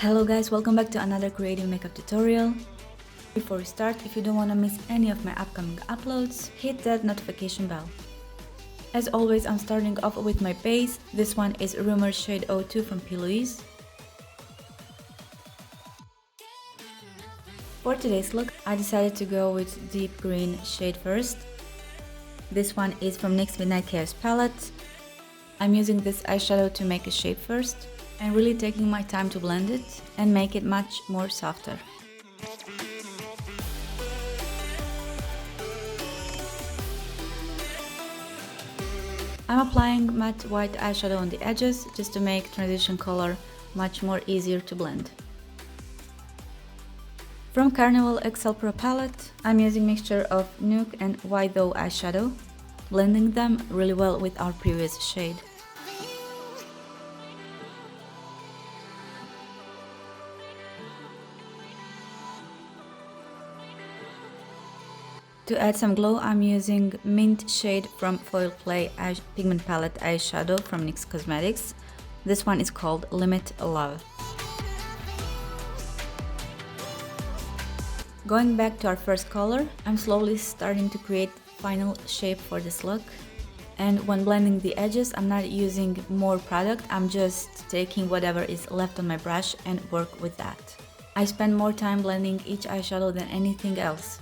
Hello guys, welcome back to another creative makeup tutorial. Before we start, if you don't want to miss any of my upcoming uploads, hit that notification bell. As always, I'm starting off with my base. This one is Rumor Shade 02 from PLouise. For today's look, I decided to go with deep green shade first. This one is from NYX Midnight Chaos palette. I'm using this eyeshadow to make a shape first, and really taking my time to blend it and make it much more softer. I'm applying matte white eyeshadow on the edges just to make transition color much more easier to blend. From Carnival XL Pro palette, I'm using mixture of Nude and Why Though eyeshadow, blending them really well with our previous shade. To add some glow, I'm using Mint shade from Foil Play Pigment Palette eyeshadow from NYX Cosmetics. This one is called Limit Love. Going back to our first color, I'm slowly starting to create final shape for this look. And when blending the edges, I'm not using more product, I'm just taking whatever is left on my brush and work with that. I spend more time blending each eyeshadow than anything else.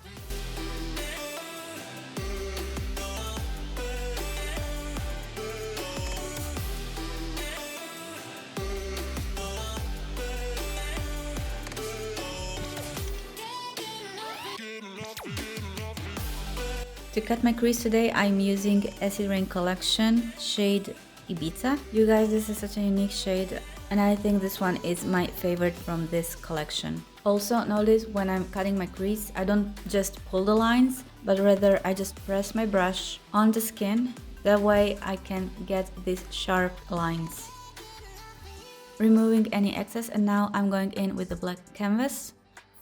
To cut my crease today, I'm using Acid Rain Collection shade Ibiza. You guys, this is such a unique shade and I think this one is my favorite from this collection. Also notice when I'm cutting my crease, I don't just pull the lines, but rather I just press my brush on the skin. That way I can get these sharp lines. Removing any excess, and now I'm going in with the black canvas,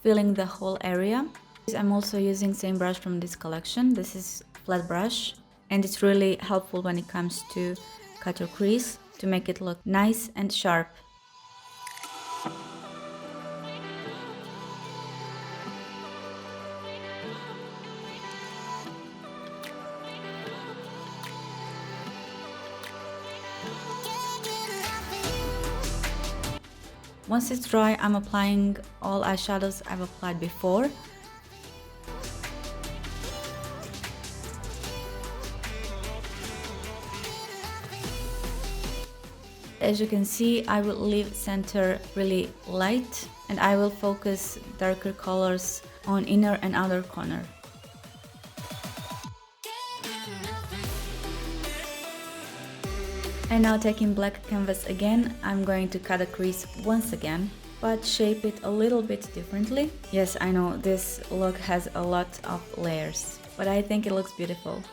filling the whole area. I'm also using same brush from this collection. This is flat brush and it's really helpful when it comes to cut your crease to make it look nice and sharp. Once it's dry, I'm applying all eyeshadows I've applied before. As you can see, I will leave center really light and I will focus darker colors on inner and outer corner. And now taking black canvas again, I'm going to cut a crease once again, but shape it a little bit differently. Yes, I know this look has a lot of layers, but I think it looks beautiful.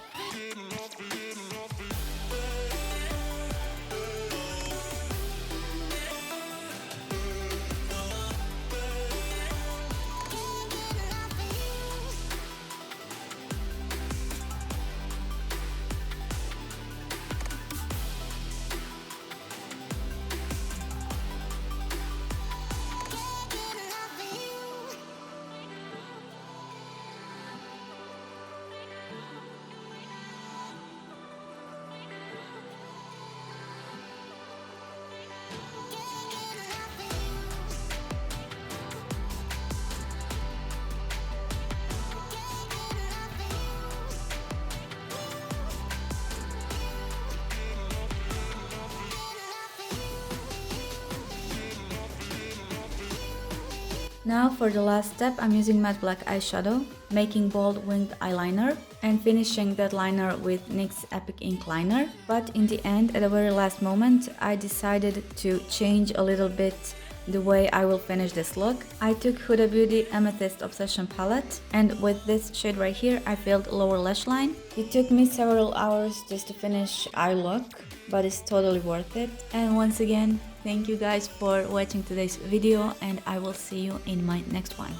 Now for the last step, I'm using matte black eyeshadow, making bold winged eyeliner and finishing that liner with NYX Epic Ink Liner. But in the end, at the very last moment, I decided to change a little bit the way I will finish this look. I took Huda Beauty Amethyst Obsession palette and with this shade right here, I filled lower lash line. It took me several hours just to finish eye look, but it's totally worth it. And once again, thank you guys for watching today's video and I will see you in my next one.